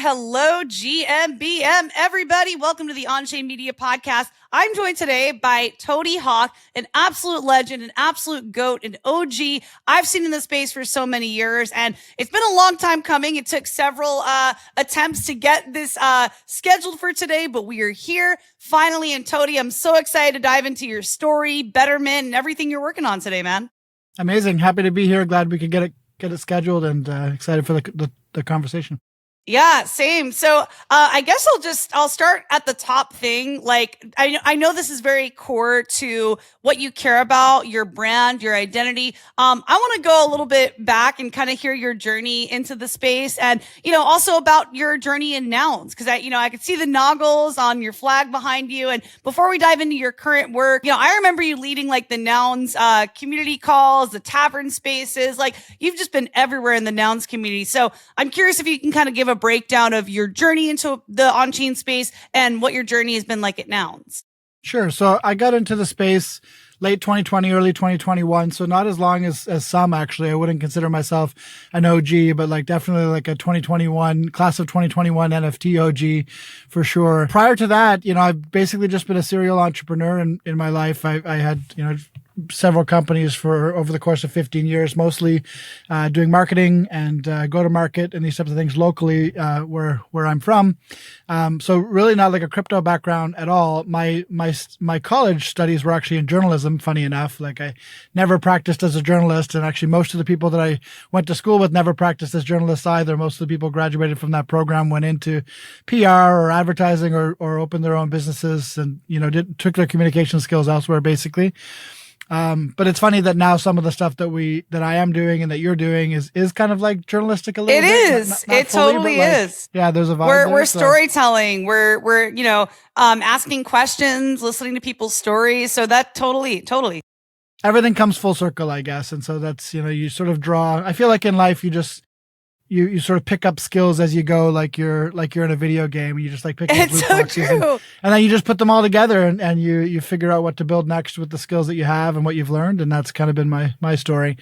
Hello, GMBM, everybody. Welcome to the Onchain Media Podcast. I'm joined today by Toady Hawk, an absolute legend, an absolute GOAT, an OG. I've seen in the space for so many years, and it's been a long time coming. It took several attempts to get this scheduled for today, but we are here finally. And Toady, I'm so excited to dive into your story, Bettrmint, and everything you're working on today, man. Amazing. Happy to be here. Glad we could get it scheduled, and excited for the conversation. Yeah, same. So I guess I'll start at the top thing. Like, I know this is very core to what you care about, your brand, your identity. I want to go a little bit back and kind of hear your journey into the space, and also about your journey in nouns, because I could see the noggles on your flag behind you. And before we dive into your current work, I remember you leading like the nouns community calls, the tavern spaces. Like, you've just been everywhere in the nouns community. So I'm curious if you can kind of give a breakdown of your journey into the on-chain space and what your journey has been like at Nouns. Sure. So I got into the space late 2020, early 2021. So not as long as some, actually. I wouldn't consider myself an OG, but definitely like a 2021 class of 2021 NFT OG for sure. Prior to that, I've basically just been a serial entrepreneur in my life. I had, several companies for over the course of 15 years, mostly doing marketing and go-to-market and these types of things locally where I'm from. So really not like a crypto background at all. My college studies were actually in journalism, funny enough. Like, I never practiced as a journalist, and actually most of the people that I went to school with never practiced as journalists either. Most of the people graduated from that program went into PR or advertising or opened their own businesses and, took their communication skills elsewhere, basically. But it's funny that now some of the stuff that I am doing and that you're doing is kind of like journalistic a little bit. It is. Not it fully, totally is. Yeah, there's a vibe. We're storytelling. We're asking questions, listening to people's stories. So that totally. Everything comes full circle, I guess. And so that's, you sort of draw. I feel like in life you just you sort of pick up skills as you go, like you're in a video game. You just pick up loot boxes and then you just put them all together and you figure out what to build next with the skills that you have and what you've learned. And that's kind of been my story.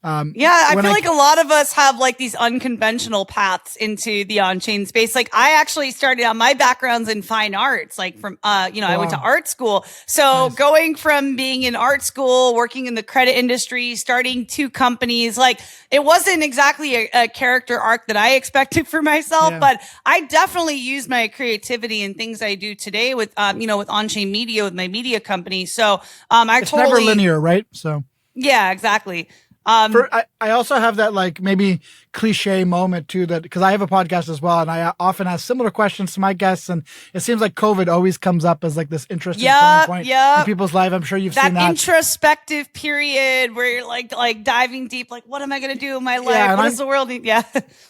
I feel like a lot of us have like these unconventional paths into the on-chain space. Like, I actually started out, my background's in fine arts, like from, I went to art school. So going from being in art school, working in the credit industry, starting 2 companies, like, it wasn't exactly a character arc that I expected for myself, but I definitely use my creativity in things I do today with, with Onchain Media, with my media company. So, it's never linear, right? So. Yeah, exactly. I also have that maybe cliche moment too, that because I have a podcast as well, and I often ask similar questions to my guests, and it seems like COVID always comes up as this interesting turning point in people's life. I'm sure you've seen that introspective period where you're like diving deep, like, what am I going to do in my life? What does the world need? Yeah.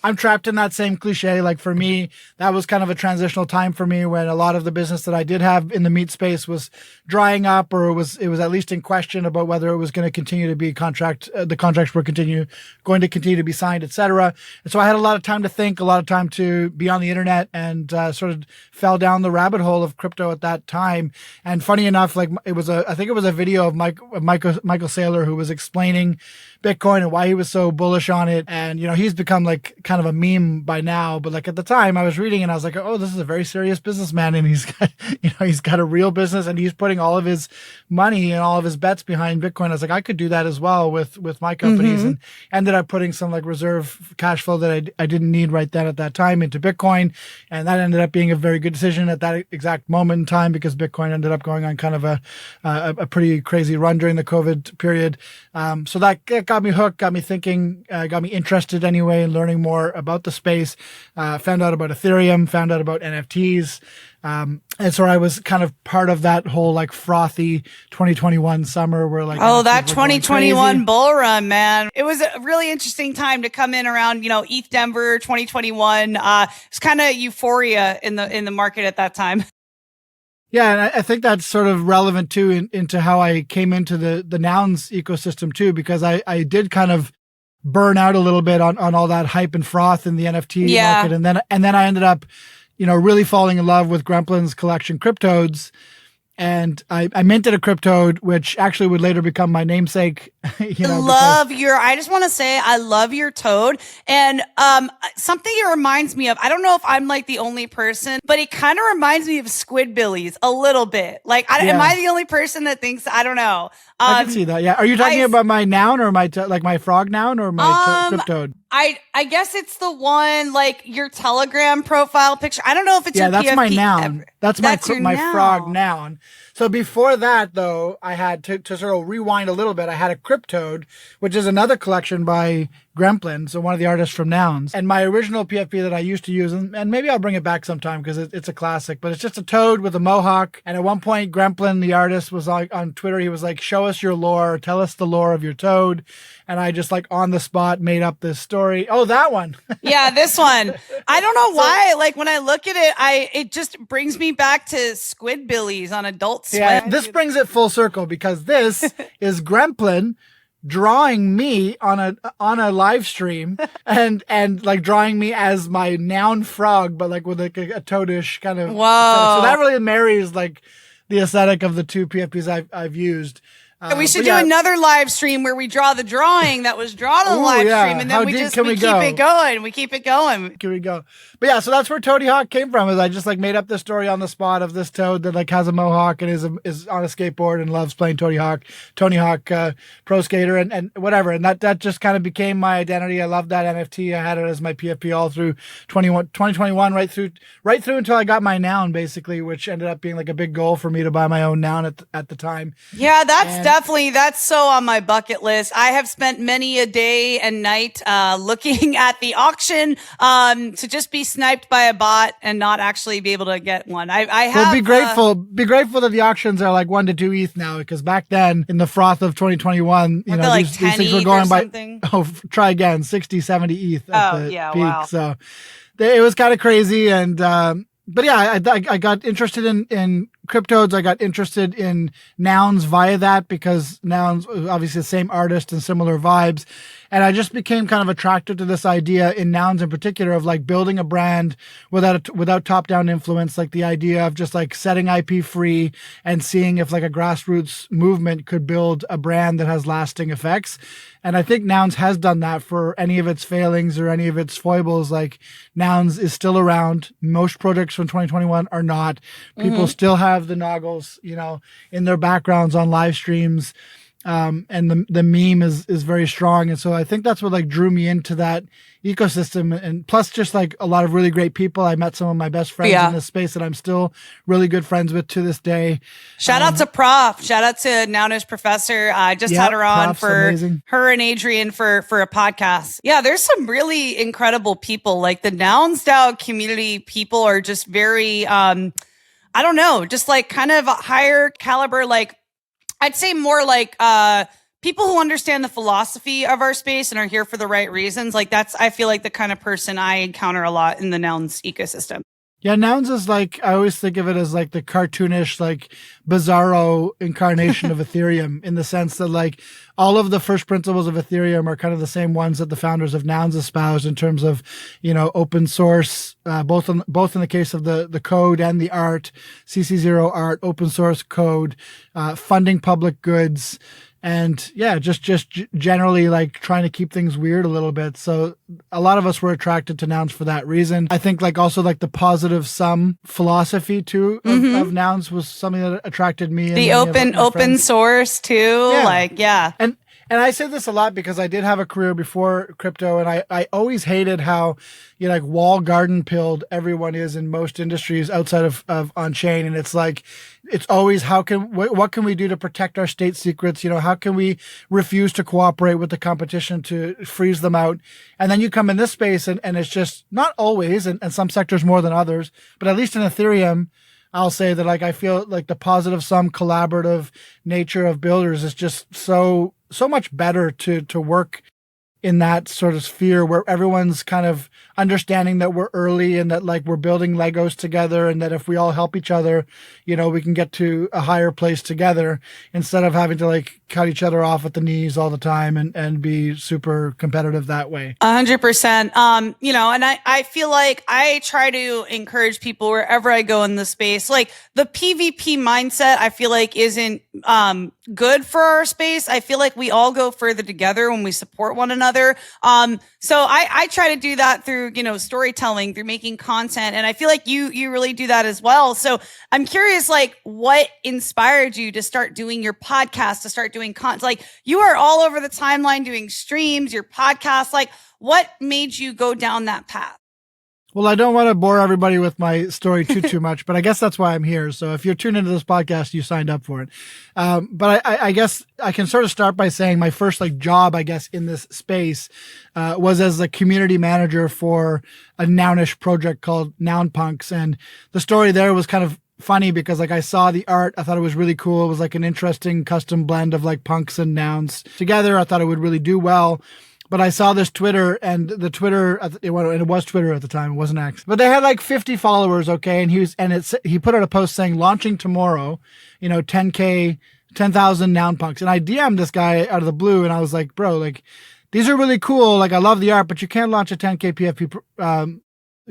I'm trapped in that same cliche. Like, for me, that was kind of a transitional time for me when a lot of the business that I did have in the meat space was drying up, or it was at least in question about whether it was going to continue to be the contracts were going to continue to be signed, etc. And so I had a lot of time to think, a lot of time to be on the internet, and sort of fell down the rabbit hole of crypto at that time. And funny enough, I think it was a video of Michael Saylor, who was explaining Bitcoin and why he was so bullish on it. And, he's become kind of a meme by now. But at the time I was reading and I was like, oh, this is a very serious businessman. And he's got a real business, and he's putting all of his money and all of his bets behind Bitcoin. I was like, I could do that as well with my companies, and ended up putting some reserve cash flow that I didn't need right then at that time into Bitcoin. And that ended up being a very good decision at that exact moment in time, because Bitcoin ended up going on kind of a pretty crazy run during the COVID period. So that got me hooked, got me thinking, got me interested anyway in learning more about the space. Found out about Ethereum, found out about NFTs. And so I was kind of part of that whole frothy 2021 summer where that 2021 bull run, man. It was a really interesting time to come in around, ETH Denver 2021. It's kind of euphoria in the market at that time. Yeah, and I think that's sort of relevant too into how I came into the Nouns ecosystem too, because I did kind of burn out a little bit on all that hype and froth in the NFT market, and then I ended up, really falling in love with Gremplin's collection Cryptodes. And I minted a Cryptoad, which actually would later become my namesake. I just want to say, I love your toad. And something it reminds me of, I don't know if I'm like the only person, but it kind of reminds me of Squidbillies a little bit. Like, am I the only person that thinks, I don't know. I can see that. Yeah. Are you talking about my noun or my frog noun or my Cryptoad? I guess it's the one, like your Telegram profile picture. I don't know if it's your that's PFP. my noun. That's my noun. frog noun. So before that, though, I had to sort of rewind a little bit. I had a Cryptoad, which is another collection by Gremplin, so one of the artists from Nouns. And my original PFP that I used to use, and maybe I'll bring it back sometime because it's a classic, but it's just a toad with a mohawk. And at one point, Gremplin, the artist, was like on Twitter, he was like, show us your lore, tell us the lore of your toad. And I just like on the spot made up this story. Oh, that one. Yeah, this one. I don't know why. Like when I look at it, it just brings me back to Squidbillies on Adult Swim. Yeah, this brings it full circle because this is Gremplin drawing me on a live stream and like drawing me as my noun frog, but like with like a toadish kind of. Whoa. Aesthetic. So that really marries like the aesthetic of the two PFPs I've used. We should do another live stream where we draw the drawing that was drawn on the live stream, and then we keep it going. We keep it going. Here we go. But yeah, so that's where Toady Hawk came from. Is I just like made up this story on the spot of this toad that like has a mohawk and is on a skateboard and loves playing Tony Hawk, pro skater and whatever. And that just kind of became my identity. I loved that NFT. I had it as my PFP all through 2021, right through until I got my noun basically, which ended up being like a big goal for me to buy my own noun at the time. Yeah, that's so on my bucket list. I have spent many a day and night looking at the auction to just be sniped by a bot and not actually be able to get one. I have be grateful that the auctions are like 1 to 2 ETH now, because back then in the froth of 2021, these things were going by try again 60, 70 ETH at the peak. Wow. So it was kind of crazy. And but yeah, I got interested in Cryptoads. I got interested in Nouns via that, because Nouns obviously the same artist and similar vibes. And I just became kind of attracted to this idea in Nouns in particular of like building a brand without top-down influence, like the idea of just like setting IP free and seeing if like a grassroots movement could build a brand that has lasting effects. And I think Nouns has done that. For any of its failings or any of its foibles, like Nouns is still around. Most projects from 2021 are not. People still have the noggles, in their backgrounds on live streams. And the meme is very strong. And so I think that's what like drew me into that ecosystem. And plus just like a lot of really great people. I met some of my best friends in this space that I'm still really good friends with to this day. Shout out to Prof. Shout out to Nounish Professor. I just had her on for amazing. Her and Adrian for a podcast. Yeah, there's some really incredible people. Like the Nouns DAO community people are just very, I don't know, just like kind of a higher caliber, like I'd say more like people who understand the philosophy of our space and are here for the right reasons. Like I feel like the kind of person I encounter a lot in the Nouns ecosystem. Yeah, Nouns is like, I always think of it as like the cartoonish, like bizarro incarnation of Ethereum, in the sense that like all of the first principles of Ethereum are kind of the same ones that the founders of Nouns espoused in terms of, open source, both in the case of the code and the art, CC0 art, open source code, funding public goods. And yeah, just generally like trying to keep things weird a little bit. So a lot of us were attracted to Nouns for that reason. I think like also like the positive sum philosophy too of Nouns was something that attracted me. The open source too. Yeah. And I say this a lot because I did have a career before crypto, and I always hated how, like wall garden pilled everyone is in most industries outside of on-chain. And it's like, it's always, what can we do to protect our state secrets? How can we refuse to cooperate with the competition to freeze them out? And then you come in this space and it's just not always, and some sectors more than others, but at least in Ethereum, I'll say that like I feel like the positive sum collaborative nature of builders is just so much better to work in that sort of sphere where everyone's kind of understanding that we're early and that like we're building Legos together, and that if we all help each other, we can get to a higher place together instead of having to like cut each other off at the knees all the time and be super competitive that way. 100%. And I feel like I try to encourage people wherever I go in the space. Like the PvP mindset, I feel like isn't good for our space. I feel like we all go further together when we support one another. So I try to do that through, storytelling, through making content. And I feel like you really do that as well. So I'm curious, like what inspired you to start doing your podcast, to start doing content? Like you are all over the timeline doing streams, your podcast, like what made you go down that path? Well, I don't want to bore everybody with my story too much, but I guess that's why I'm here. So if you're tuned into this podcast, you signed up for it. But I guess I can sort of start by saying my first like job, I guess, in this space was as a community manager for a Nounish project called Noun Punks. And the story there was kind of funny because like I saw the art. I thought it was really cool. It was like an interesting custom blend of like punks and nouns together. I thought it would really do well. But I saw this Twitter, and the Twitter, and it was Twitter at the time, it wasn't X. But they had like 50 followers, okay, and he put out a post saying launching tomorrow, 10,000 noun punks. And I DM'd this guy out of the blue, and I was like, bro, like these are really cool. Like I love the art, but you can't launch a 10K PFP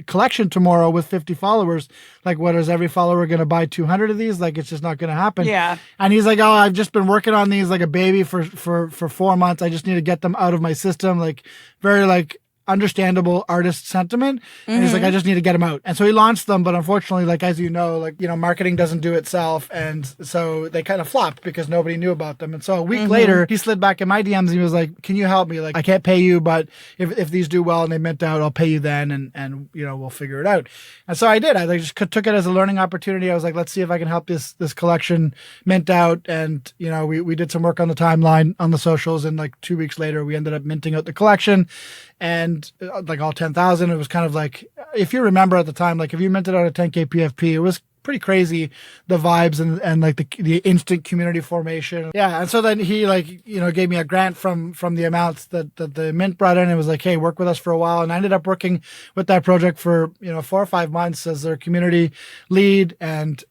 collection tomorrow with 50 followers. Like what, is every follower going to buy 200 of these? Like it's just not going to happen. Yeah. And he's like, oh, I've just been working on these like a baby for 4 months. I just need to get them out of my system. Like very like understandable artist sentiment. And he's like, I just need to get them out. And so he launched them. But unfortunately, like, as marketing doesn't do itself. And so they kind of flopped because nobody knew about them. And so a week later, he slid back in my DMs and he was like, can you help me? Like, I can't pay you, but if these do well and they mint out, I'll pay you then. And we'll figure it out. And so I did. I just took it as a learning opportunity. I was like, let's see if I can help this collection mint out. And, we did some work on the timeline on the socials. And like 2 weeks later, we ended up minting out the collection. And like all 10,000, it was kind of like, if you remember at the time, like if you minted out a 10K PFP, it was pretty crazy, the vibes and like the instant community formation. Yeah. And so then he gave me a grant from the amounts that the mint brought in. It was like, hey, work with us for a while. And I ended up working with that project for, 4 or 5 months as their community lead. And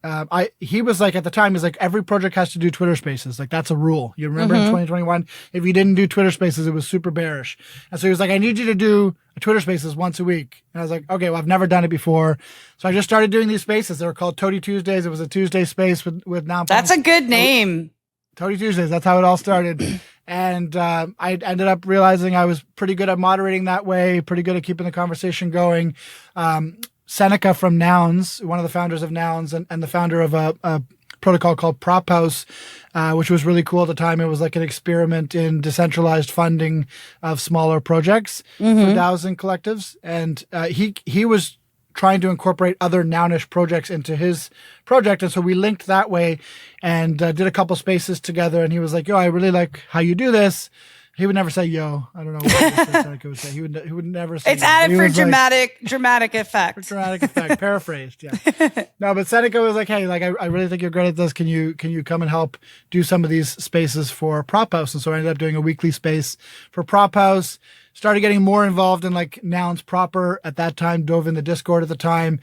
he was like, at the time, he's like, every project has to do Twitter Spaces. Like that's a rule. You remember in 2021, if you didn't do Twitter Spaces, it was super bearish. And so he was like, I need you to do a Twitter Spaces once a week. And I was like, okay, well, I've never done it before. So I just started doing these spaces. They were called Toady Tuesdays. It was a Tuesday space with Noun. That's a good name. Toady Tuesdays. That's how it all started. And I ended up realizing I was pretty good at moderating that way, pretty good at keeping the conversation going. Seneca from Nouns, one of the founders of Nouns and the founder of a protocol called Prop House, which was really cool at the time. It was like an experiment in decentralized funding of smaller projects for DAOs and collectives. And he was trying to incorporate other Nounish projects into his project. And so we linked that way and did a couple spaces together. And he was like, yo, I really like how you do this. He would never say yo. I don't know what Seneca would say. He would never say. It's added for dramatic effect. For dramatic effect, paraphrased. Yeah. No, but Seneca was like, hey, like I really think you're great at this. Can you come and help do some of these spaces for Prop House? And so I ended up doing a weekly space for Prop House. Started getting more involved in like Nouns proper at that time. Dove in the Discord at the time.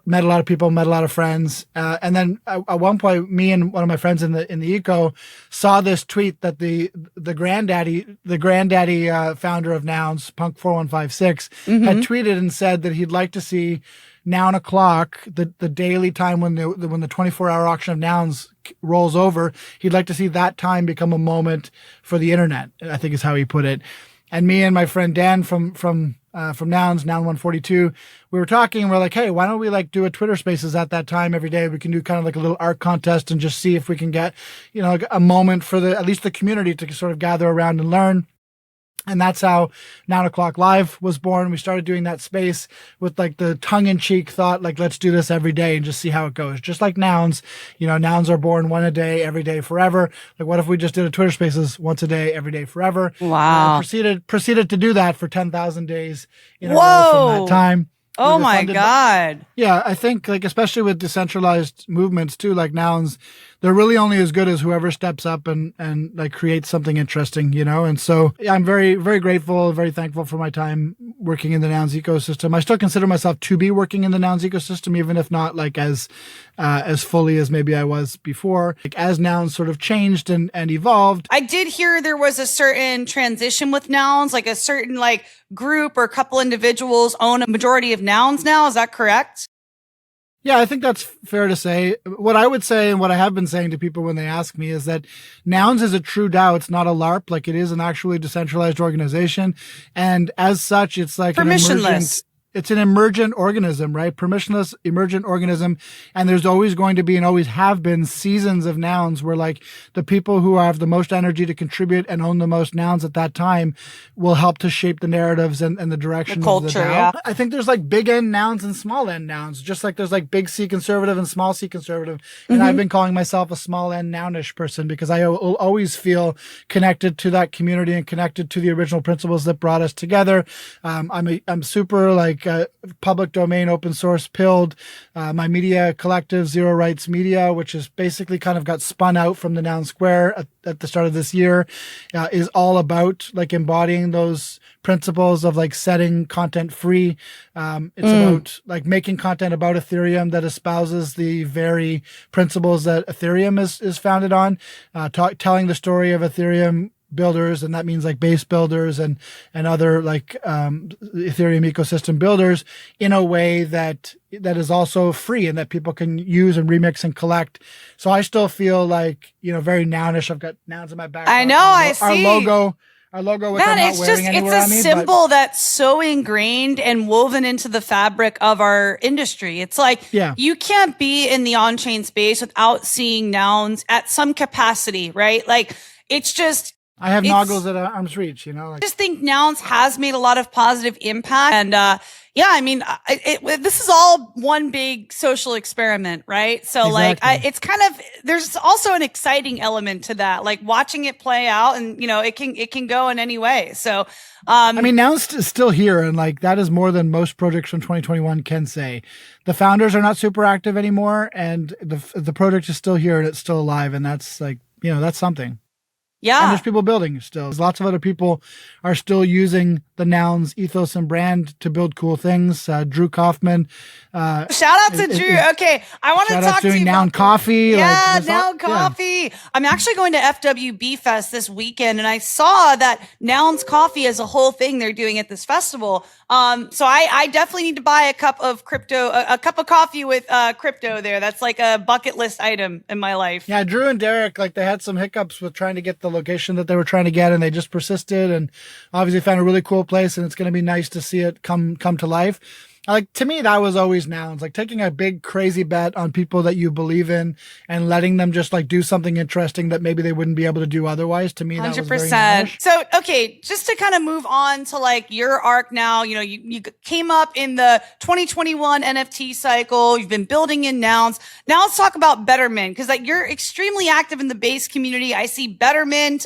Met a lot of people, met a lot of friends. And then at one point, me and one of my friends in the eco saw this tweet that the granddaddy founder of Nouns, Punk4156, had tweeted and said that he'd like to see Noun o'clock, the daily time when the 24-hour auction of Nouns rolls over. He'd like to see that time become a moment for the internet, I think is how he put it. And me and my friend Dan from Nouns, Noun142, we were talking and we're like, hey, why don't we like do a Twitter Spaces at that time every day? We can do kind of like a little art contest and just see if we can get, a moment for at least the community to sort of gather around and learn. And that's how 9 o'clock live was born. We started doing that space with like the tongue-in-cheek thought, like, let's do this every day and just see how it goes. Just like Nouns, Nouns are born one a day, every day, forever. Like, what if we just did a Twitter Spaces once a day, every day, forever? Wow. Proceeded to do that for 10,000 days in a row from that time. Oh my God. Yeah, I think like especially with decentralized movements too, like Nouns, they're really only as good as whoever steps up and like creates something interesting, you know? And so I'm very, very grateful, very thankful for my time working in the Nouns ecosystem. I still consider myself to be working in the Nouns ecosystem, even if not like as fully as maybe I was before. Like as Nouns sort of changed and evolved. I did hear there was a certain transition with Nouns, like a certain like group or a couple individuals own a majority of Nouns now. Is that correct? Yeah, I think that's fair to say. What I would say and what I have been saying to people when they ask me is that Nouns is a true DAO. It's not a LARP. Like it is an actually decentralized organization. And as such, it's like permissionless. It's an emergent organism, right? Permissionless, emergent organism. And there's always going to be and always have been seasons of Nouns where like the people who have the most energy to contribute and own the most Nouns at that time will help to shape the narratives and the direction the culture, of the DAO. Yeah. I think there's like big N Nouns and small N Nouns, just like there's like big C conservative and small C conservative. And I've been calling myself a small N Nounish person because I will always feel connected to that community and connected to the original principles that brought us together. I'm super like, public domain, open source pilled. My media collective, Zero Rights Media, which is basically kind of got spun out from the Noun Square at the start of this year, is all about like embodying those principles of like setting content free. It's about like making content about Ethereum that espouses the very principles that Ethereum is founded on, telling the story of Ethereum builders, and that means like base builders and other like Ethereum ecosystem builders in a way that is also free and that people can use and remix and collect. So I still feel like, you know, very Nounish. I've got Nouns in my back. I know, I see. Our logo, which Man, I'm not it's wearing just, anywhere it's on a me, symbol that's so ingrained and woven into the fabric of our industry. It's like, you can't be in the on-chain space without seeing Nouns at some capacity, right? Like, it's just, I have noggles at arm's reach, you know. Like, I just think Nouns has made a lot of positive impact, and yeah, I mean, this is all one big social experiment, right? So, exactly. like, it's kind of, there's also an exciting element to that, like watching it play out, and you know, it can go in any way. So, I mean, Nouns is still here, and like that is more than most projects from 2021 can say. The founders are not super active anymore, and the project is still here and it's still alive, and that's like, you know, that's something. Yeah. And there's people building still. Lots of other people are still using the Nouns ethos and brand to build cool things. Drew Kaufman. Shout out to Drew. Okay. I want to talk to you Noun about Coffee. Yeah, Noun Coffee. Yeah. I'm actually going to FWB Fest this weekend, and I saw that Nouns Coffee is a whole thing they're doing at this festival. So I definitely need to buy a cup of coffee with crypto there. That's like a bucket list item in my life. Yeah, Drew and Derek, like they had some hiccups with trying to get the location that they were trying to get, and they just persisted and obviously found a really cool place, and it's going to be nice to see it come to life. Like, to me, that was always Nouns, like taking a big crazy bet on people that you believe in and letting them just like do something interesting that maybe they wouldn't be able to do otherwise. To me, 100%. That was very Nounish. So, okay, just to kind of move on to like your arc now, you know, you came up in the 2021 NFT cycle. You've been building in Nouns. Now let's talk about Bettrmint, because like you're extremely active in the base community. I see Bettrmint.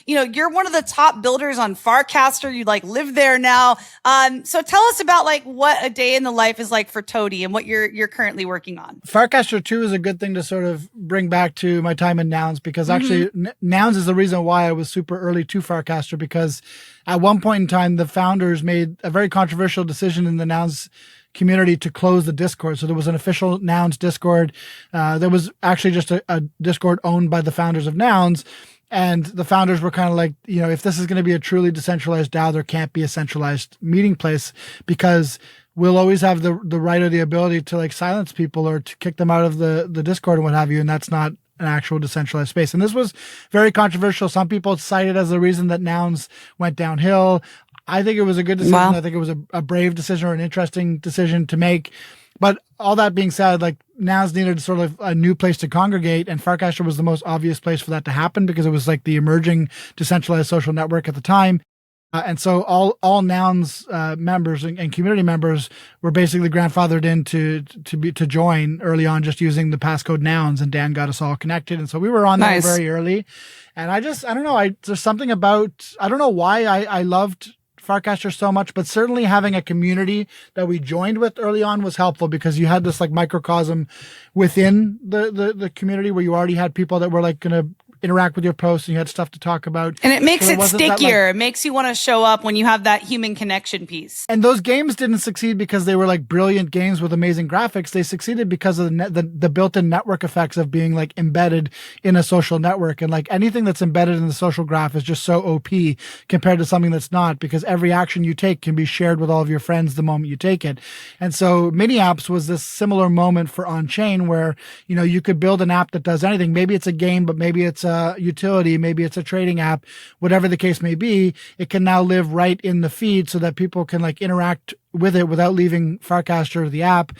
You know, you're one of the top builders on Farcaster. You like live there now. So tell us about like what a day in the life is like for Toady and what you're currently working on. Farcaster 2 is a good thing to sort of bring back to my time in Nouns, because actually Nouns is the reason why I was super early to Farcaster, because at one point in time, the founders made a very controversial decision in the Nouns community to close the Discord. So there was an official Nouns Discord. There was actually just a Discord owned by the founders of Nouns. And the founders were kind of like, you know, if this is going to be a truly decentralized DAO, there can't be a centralized meeting place, because we'll always have the right or the ability to like silence people or to kick them out of the Discord and what have you. And that's not an actual decentralized space. And this was very controversial. Some people cite it as the reason that Nouns went downhill. I think it was a good decision. Wow. I think it was a brave decision or an interesting decision to make. But all that being said, like Nouns needed sort of a new place to congregate, and Farcaster was the most obvious place for that to happen, because it was like the emerging decentralized social network at the time. And so all Nouns members and community members were basically grandfathered in to join early on, just using the passcode Nouns, and Dan got us all connected. And so we were on there very early. And I don't know, there's something about, I don't know why I loved Farcaster so much, but certainly having a community that we joined with early on was helpful because you had this like microcosm within the community where you already had people that were like going to interact with your posts and you had stuff to talk about. And it makes it stickier. It makes you want to show up when you have that human connection piece. And those games didn't succeed because they were like brilliant games with amazing graphics. They succeeded because of the built-in network effects of being like embedded in a social network. And like anything that's embedded in the social graph is just so OP compared to something that's not, because every action you take can be shared with all of your friends the moment you take it. And so mini apps was this similar moment for Onchain where, you know, you could build an app that does anything. Maybe it's a game, but maybe it's a utility, maybe it's a trading app, whatever the case may be. It can now live right in the feed so that people can like interact with it without leaving Farcaster, the app,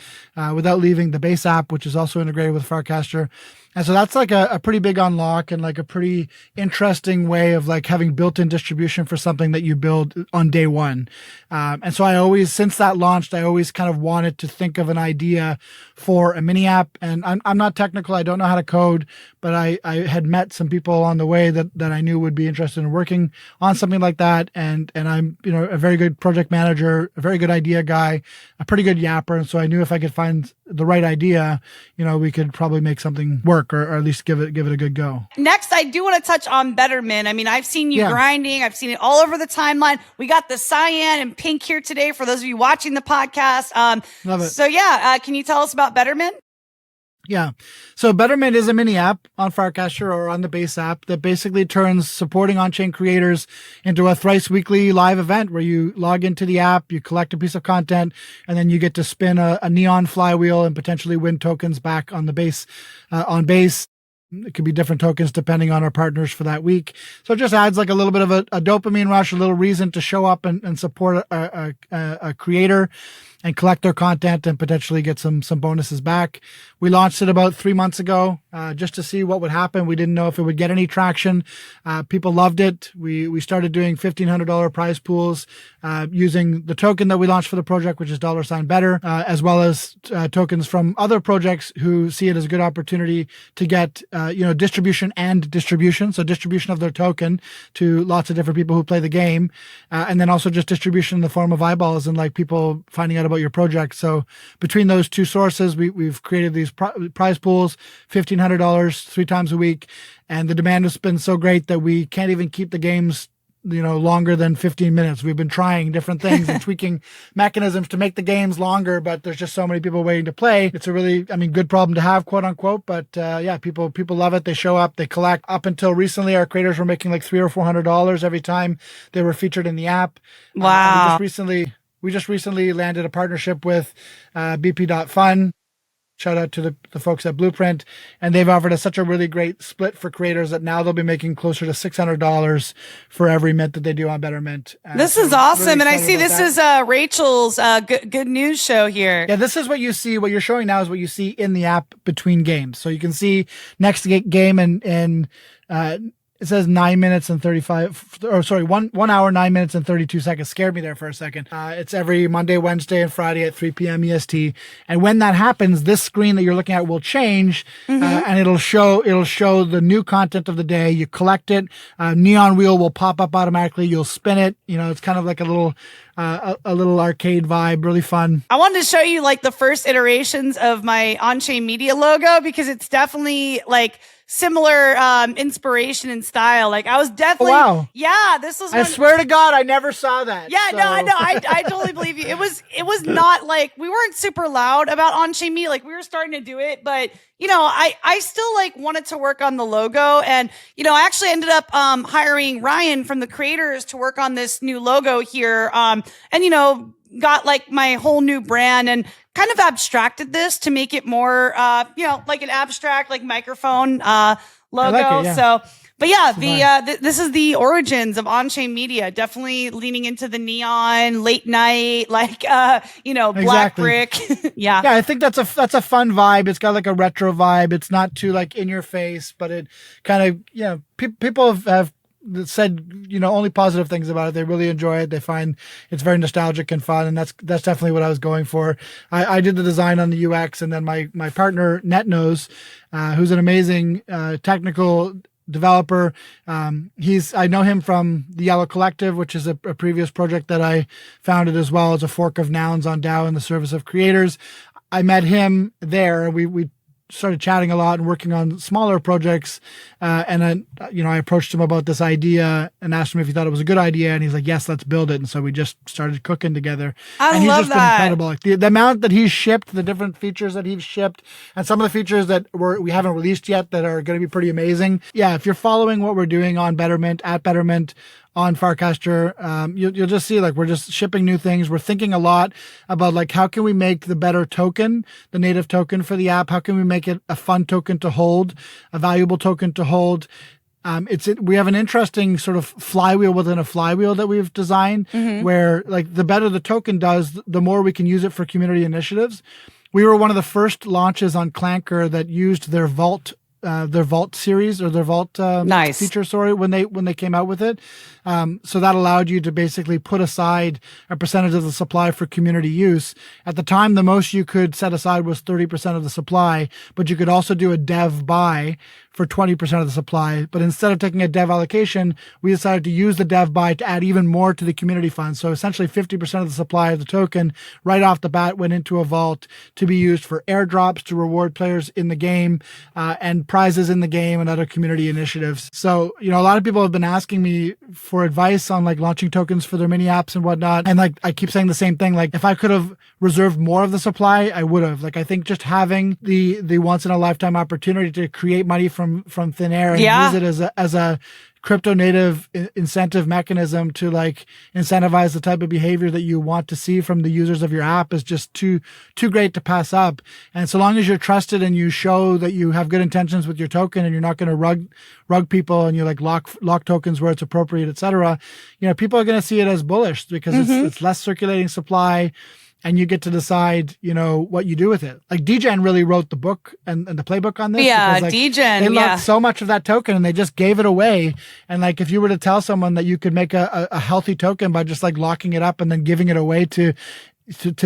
without leaving the base app, which is also integrated with Farcaster. And so that's like a pretty big unlock and like a pretty interesting way of like having built-in distribution for something that you build on day one. And so I always, since that launched, I always kind of wanted to think of an idea for a mini app. And I'm not technical. I don't know how to code, but I had met some people on the way that I knew would be interested in working on something like that. And I'm, you know, a very good project manager, a very good idea guy, a pretty good yapper. And so I knew if I could find the right idea, you know, we could probably make something work or at least give it a good go. Next, I do want to touch on Bettrmint. I mean, I've seen you grinding. I've seen it all over the timeline. We got the cyan and pink here today for those of you watching the podcast. Love it. So can you tell us about Bettrmint? Yeah. So Bettrmint is a mini app on Farcaster or on the base app that basically turns supporting on-chain creators into a thrice weekly live event where you log into the app, you collect a piece of content, and then you get to spin a neon flywheel and potentially win tokens back on the base, on base. It could be different tokens depending on our partners for that week. So it just adds like a little bit of a dopamine rush, a little reason to show up and support a creator and collect their content and potentially get some bonuses back. We launched it about 3 months ago just to see what would happen. We didn't know if it would get any traction. People loved it. We started doing $1,500 prize pools using the token that we launched for the project, which is $Better, as well as tokens from other projects who see it as a good opportunity to get distribution and distribution. So distribution of their token to lots of different people who play the game, and then also just distribution in the form of eyeballs and like people finding out about your project. So between those two sources, we've created these prize pools, $1,500 3 times a week, and the demand has been so great that we can't even keep the games longer than 15 minutes. We've been trying different things and tweaking mechanisms to make the games longer, but there's just so many people waiting to play. It's a really, good problem to have, quote unquote. But people love it. They show up, they collect. Up until recently, our creators were making like $300 or $400 every time they were featured in the app. Wow. We just recently landed a partnership with BP.fun. Shout out to the folks at Blueprint, and they've offered us such a really great split for creators that now they'll be making closer to $600 for every mint that they do on Bettrmint. This is awesome, really, and I see this is Rachel's good news show here. Yeah, this is what you see. What you're showing now is what you see in the app between games. So you can see next game and it says 9 minutes and 1 hour, 9 minutes and 32 seconds. Scared me there for a second. It's every Monday, Wednesday, and Friday at 3 p.m. EST. And when that happens, this screen that you're looking at will change, and it'll show the new content of the day. You collect it. Neon wheel will pop up automatically. You'll spin it. It's kind of like a little arcade vibe, really fun. I wanted to show you like the first iterations of my Onchain Media logo because it's definitely like similar inspiration and style. Like I was definitely, this was. I swear to God, I never saw that. Yeah, so. No, I know. I totally believe you. It was not like we weren't super loud about Onchain Media. Like we were starting to do it, but I still like wanted to work on the logo, and I actually ended up hiring Ryan from the creators to work on this new logo here, and got like my whole new brand and kind of abstracted this to make it more like an abstract like microphone logo. Like it, yeah. So but yeah, this is the origins of Onchain Media, definitely leaning into the neon, late night, like black brick. Yeah, I think that's a fun vibe. It's got like a retro vibe. It's not too like in your face, but it kind of people have said only positive things about it. They really enjoy it. They find it's very nostalgic and fun, and that's definitely what I was going for. I did the design on the UX, and then my partner NetKnows, who's an amazing technical developer. I know him from the Yellow Collective, which is a previous project that I founded as well as a fork of Nouns on DAO in the service of creators. I met him there. We started chatting a lot and working on smaller projects. And then, I approached him about this idea and asked him if he thought it was a good idea. And he's like, yes, let's build it. And so we just started cooking together. And he's love just that. been incredible. Like the amount that he's shipped, the different features that he's shipped, and some of the features that we haven't released yet that are going to be pretty amazing. Yeah, if you're following what we're doing on Bettrmint, at Bettrmint, on Farcaster, you'll just see like we're just shipping new things. We're thinking a lot about like how can we make the better token, the native token for the app? How can we make it a fun token to hold, a valuable token to hold? We have an interesting sort of flywheel within a flywheel that we've designed where like the better the token does, the more we can use it for community initiatives. We were one of the first launches on Clanker that used their Vault series or their Vault feature, when they came out with it. So that allowed you to basically put aside a percentage of the supply for community use. At the time, the most you could set aside was 30% of the supply, but you could also do a dev buy for 20% of the supply. But instead of taking a dev allocation, we decided to use the dev buy to add even more to the community fund. So essentially 50% of the supply of the token right off the bat went into a vault to be used for airdrops to reward players in the game, and prizes in the game and other community initiatives. So, a lot of people have been asking me for advice on like launching tokens for their mini apps and whatnot. And like, I keep saying the same thing. Like if I could have reserved more of the supply, I would have. Like, I think just having the once in a lifetime opportunity to create money from thin air and use it as a crypto native incentive mechanism to like incentivize the type of behavior that you want to see from the users of your app is just too great to pass up. And so long as you're trusted and you show that you have good intentions with your token and you're not going to rug people and you like lock tokens where it's appropriate, etc., people are going to see it as bullish because it's less circulating supply. And you get to decide, what you do with it. Like Degen really wrote the book and the playbook on this. Yeah, because, Degen. They locked so much of that token and they just gave it away. And like, if you were to tell someone that you could make a healthy token by just like locking it up and then giving it away to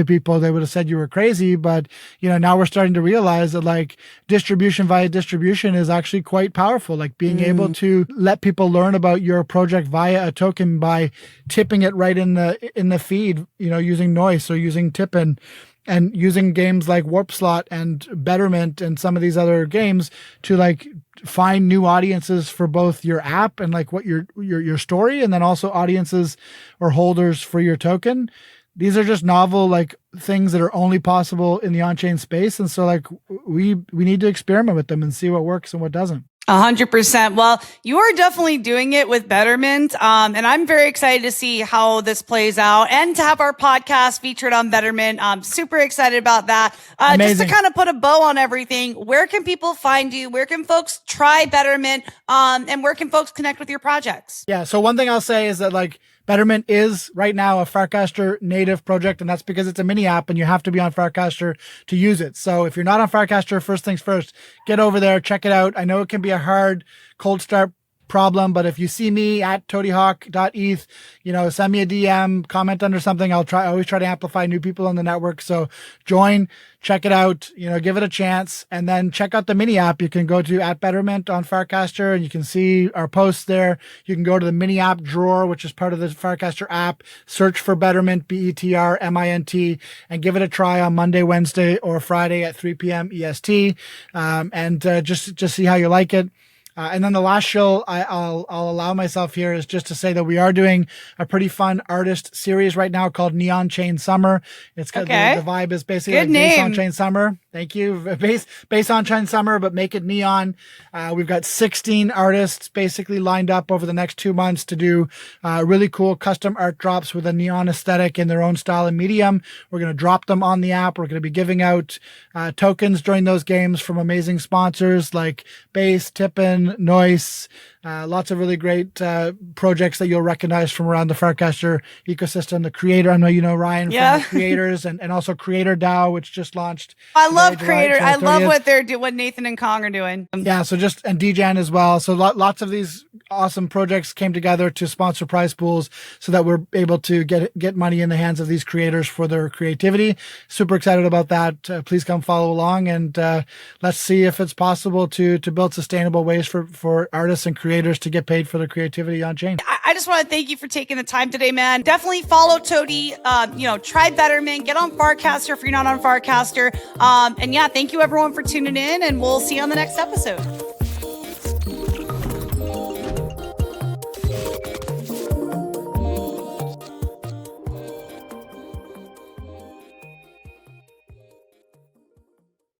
people, they would have said you were crazy. But, now we're starting to realize that like distribution via distribution is actually quite powerful. Like being able to let people learn about your project via a token by tipping it right in the feed, using Noise or using Tippin, and using games like Warp Slot and Bettermint and some of these other games to like find new audiences for both your app and like what your story, and then also audiences or holders for your token. These are just novel like things that are only possible in the on-chain space. And so like we need to experiment with them and see what works and what doesn't. 100%. Well, you are definitely doing it with Bettermint. And I'm very excited to see how this plays out and to have our podcast featured on Bettermint. I'm super excited about that. Just to kind of put a bow on everything, where can people find you? Where can folks try Bettermint? And where can folks connect with your projects? Yeah. So one thing I'll say is that like Bettermint is right now a Farcaster native project, and that's because it's a mini app and you have to be on Farcaster to use it. So if you're not on Farcaster, first things first, get over there, check it out. I know it can be a hard cold start problem, but if you see me at toadyhawk.eth, send me a DM, comment under something. I always try to amplify new people on the network. So join, check it out, give it a chance, and then check out the mini app. You can go to at Bettermint on Farcaster and you can see our posts there. You can go to the mini app drawer, which is part of the Farcaster app, search for Bettermint, Bettermint, and give it a try on Monday, Wednesday, or Friday at 3 p.m. EST. And just see how you like it. And then the last show I'll allow myself here is just to say that we are doing a pretty fun artist series right now called Neon Chain Summer. It's the vibe is basically Good like name. Base on Chain Summer. Thank you. Base on Chain Summer, but make it neon. We've got 16 artists basically lined up over the next 2 months to do really cool custom art drops with a neon aesthetic in their own style and medium. We're going to drop them on the app. We're going to be giving out tokens during those games from amazing sponsors like Base, Tippin, Noise, lots of really great projects that you'll recognize from around the Farcaster ecosystem. The Creator, I know you know Ryan from the Creators, and also Cretor DAO, which just launched. I love Creator. I love what they're doing, what Nathan and Kong are doing. Yeah, so and Degen as well. So lots of these awesome projects came together to sponsor prize pools so that we're able to get money in the hands of these creators for their creativity. Super excited about that. Please come follow along, and let's see if it's possible to build sustainable ways for artists and creators to get paid for their creativity on chain. I just want to thank you for taking the time today, man. Definitely follow Toady. Try Bettrmint. Get on Farcaster if you're not on Farcaster. And yeah, thank you everyone for tuning in, and we'll see you on the next episode.